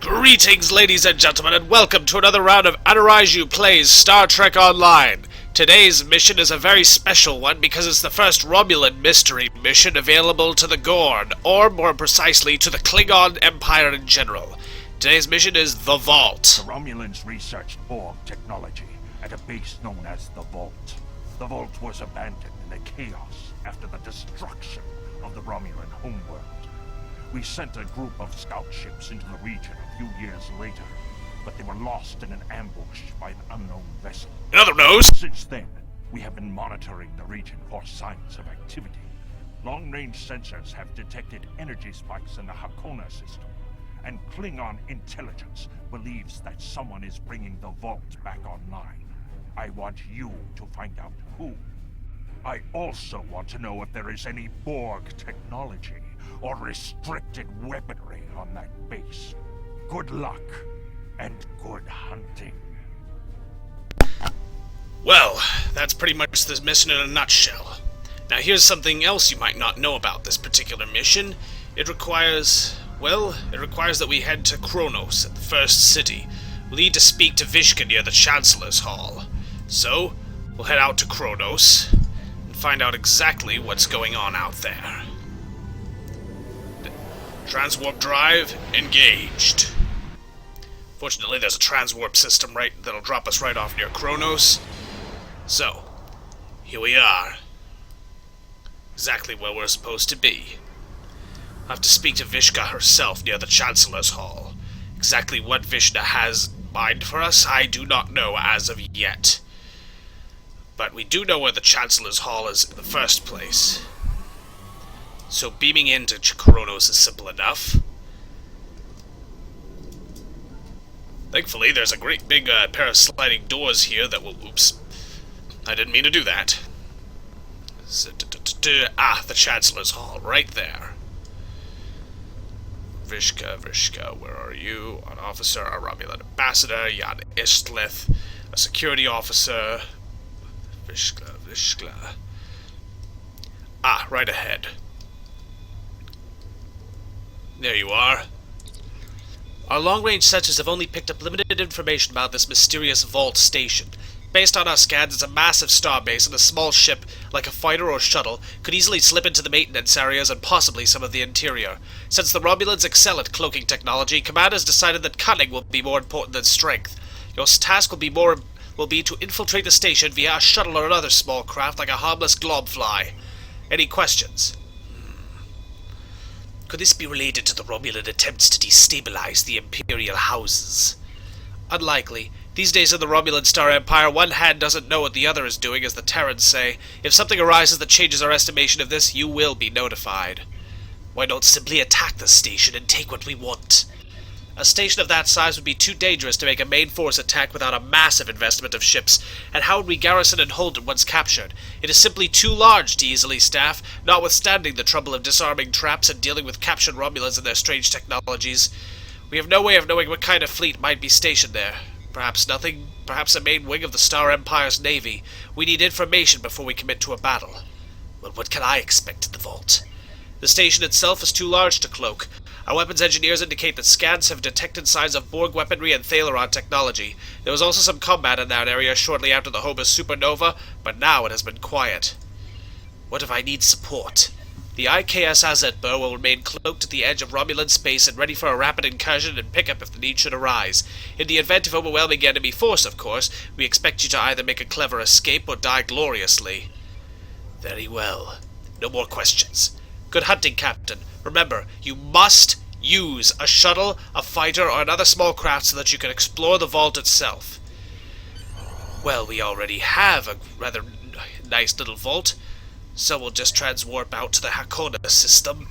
Greetings, ladies and gentlemen, and welcome to another round of Adiraiju Plays Star Trek Online. Today's mission is a very special one because it's the first Romulan mystery mission available to the Gorn, or more precisely, to the Klingon Empire in general. Today's mission is The Vault. The Romulans researched Borg technology at a base known as the Vault. The Vault was abandoned in the chaos after the destruction of the Romulan homeworld. We sent a group of scout ships into the region a few years later, but they were lost in an ambush by an unknown vessel. In other news, Since then, we have been monitoring the region for signs of activity. Long-range sensors have detected energy spikes in the Hakona system, and Klingon intelligence believes that someone is bringing the Vault back online. I want you to find out who. I also want to know if there is any Borg technology or restricted weaponry on that base. Good luck, and good hunting. well, that's pretty much this mission in a nutshell. Now here's something else you might not know about this particular mission. It requires that we head to Kronos at the first city. We'll need to speak to Vishka near the Chancellor's Hall. So, we'll head out to Kronos and find out exactly what's going on out there. Transwarp drive engaged. Fortunately, there's a transwarp system that'll drop us right off near Kronos. So, here we are. Exactly where we're supposed to be. I'll have to speak to Vishka herself near the Chancellor's Hall. Exactly what Vishka has in mind for us, I do not know as of yet. But we do know where the Chancellor's Hall is in the first place. So beaming into Kronos is simple enough. Thankfully, there's a great big pair of sliding doors here that will... Oops. I didn't mean to do that. The Chancellor's Hall, right there. Vishka, where are you? An officer, a Romulan ambassador, Jan Istlith, a security officer. Vishka. Right ahead. There you are. Our long-range sensors have only picked up limited information about this mysterious Vault station. Based on our scans, it's a massive starbase, and a small ship, like a fighter or shuttle, could easily slip into the maintenance areas and possibly some of the interior. Since the Romulans excel at cloaking technology, Command has decided that cunning will be more important than strength. Your task will be to infiltrate the station via a shuttle or another small craft like a harmless globfly. Any questions? Could this be related to the Romulan attempts to destabilize the Imperial houses? Unlikely. These days in the Romulan Star Empire, one hand doesn't know what the other is doing, as the Terrans say. If something arises that changes our estimation of this, you will be notified. Why not simply attack the station and take what we want? A station of that size would be too dangerous to make a main force attack without a massive investment of ships, and how would we garrison and hold it once captured? It is simply too large to easily staff, notwithstanding the trouble of disarming traps and dealing with captured Romulans and their strange technologies. We have no way of knowing what kind of fleet might be stationed there. Perhaps nothing, perhaps a main wing of the Star Empire's navy. We need information before we commit to a battle. Well, what can I expect at the Vault? The station itself is too large to cloak. Our weapons engineers indicate that scans have detected signs of Borg weaponry and Thaleron technology. There was also some combat in that area shortly after the Hobus supernova, but now it has been quiet. What if I need support? The IKS Azetbur will remain cloaked at the edge of Romulan space and ready for a rapid incursion and pickup if the need should arise. In the event of overwhelming enemy force, of course, we expect you to either make a clever escape or die gloriously. Very well. No more questions. Good hunting, Captain. Remember, you must use a shuttle, a fighter, or another small craft so that you can explore the Vault itself. Well, we already have a rather nice little vault. So we'll just transwarp out to the Hakona system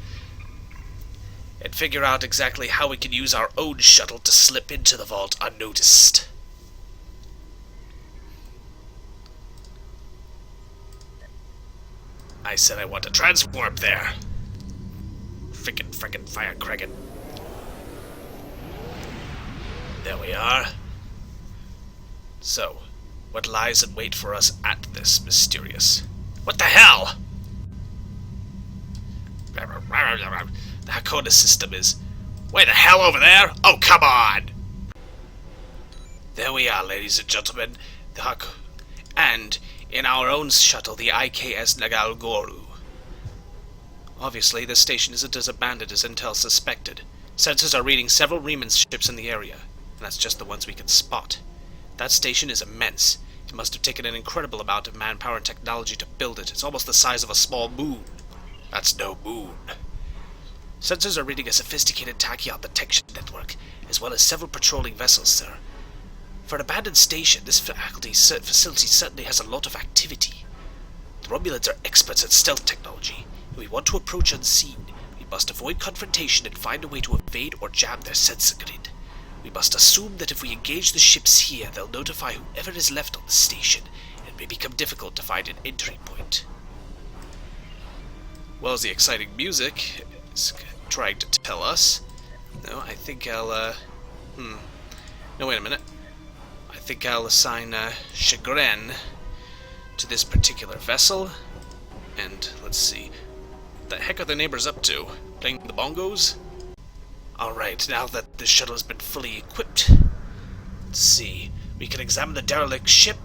and figure out exactly how we can use our own shuttle to slip into the Vault unnoticed. I said I want to transwarp there. Frickin' firecraggin'. There we are. So, what lies in wait for us at this mysterious... What the hell? The Hakona system is Way the hell over there? Oh, come on! There we are, ladies and gentlemen. And in our own shuttle, the IKS Nagalgoru. Obviously, this station isn't as abandoned as Intel suspected. Sensors are reading several Remans ships in the area, and that's just the ones we can spot. That station is immense. It must have taken an incredible amount of manpower and technology to build it. It's almost the size of a small moon. That's no moon. Sensors are reading a sophisticated tachyon detection network, as well as several patrolling vessels, sir. For an abandoned station, this facility certainly has a lot of activity. The Romulans are experts at stealth technology, and we want to approach unseen. We must avoid confrontation and find a way to evade or jam their sensor grid. We must assume that if we engage the ships here, they'll notify whoever is left on the station, and it may become difficult to find an entry point. Well, as the exciting music is trying to tell us. No, I think I'll, No, wait a minute. I think I'll assign, Chagrin to this particular vessel. And, let's see. What the heck are the neighbors up to? Playing the bongos? Alright, now that the shuttle has been fully equipped, let's see. We can examine the derelict ship,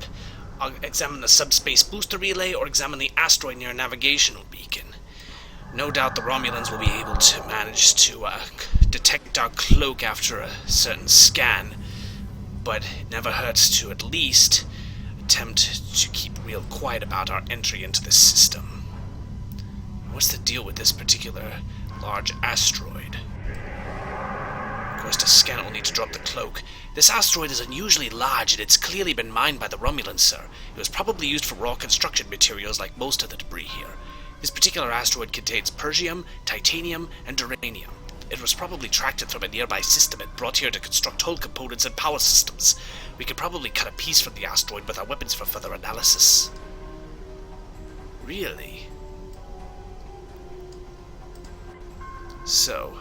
examine the subspace booster relay, or examine the asteroid near a navigational beacon. No doubt the Romulans will be able to manage to detect our cloak after a certain scan, but it never hurts to at least attempt to keep real quiet about our entry into this system. What's the deal with this particular large asteroid? Of course, to scan it, we'll need to drop the cloak. This asteroid is unusually large, and it's clearly been mined by the Romulans, sir. It was probably used for raw construction materials like most of the debris here. This particular asteroid contains persium, titanium, and duranium. It was probably tracked from a nearby system and brought here to construct hull components and power systems. We could probably cut a piece from the asteroid with our weapons for further analysis. Really? So,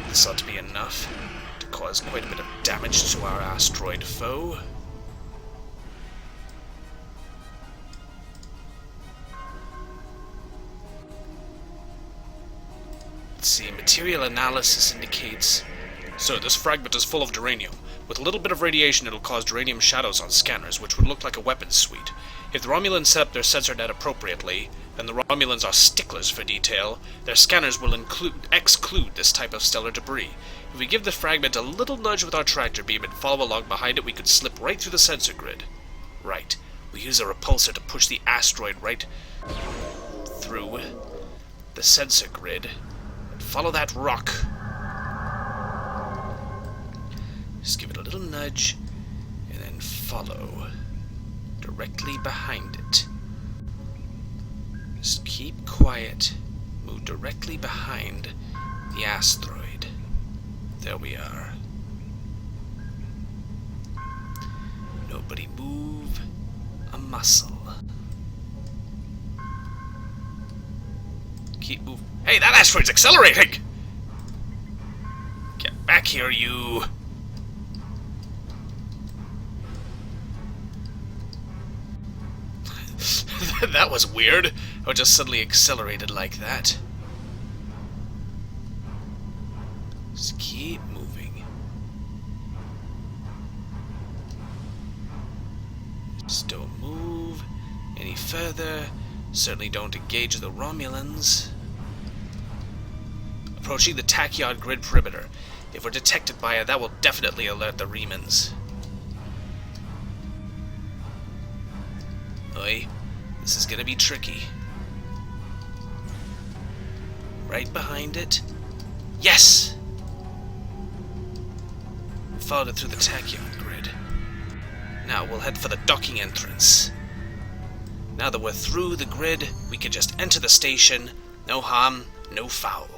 this ought to be enough to cause quite a bit of damage to our asteroid foe. Let's see, material analysis indicates... So, this fragment is full of duranium. With a little bit of radiation, it'll cause duranium shadows on scanners, which would look like a weapons suite. If the Romulans set up their sensor net appropriately, and the Romulans are sticklers for detail, their scanners will exclude this type of stellar debris. If we give the fragment a little nudge with our tractor beam and follow along behind it, we could slip right through the sensor grid. Right. We use a repulsor to push the asteroid right through the sensor grid. Follow that rock. Just give it a little nudge, and then follow directly behind it. Just keep quiet. Move directly behind the asteroid. There we are. Nobody move a muscle. Keep moving. Hey, that asteroid's accelerating! Get back here, you! That was weird. How it just suddenly accelerated like that. Just keep moving. Just don't move any further. Certainly don't engage the Romulans. Approaching the tachyon grid perimeter. If we're detected by it, that will definitely alert the Remans. Oi, this is gonna be tricky. Right behind it. Yes! We followed it through the tachyon grid. Now we'll head for the docking entrance. Now that we're through the grid, we can just enter the station. No harm, no foul.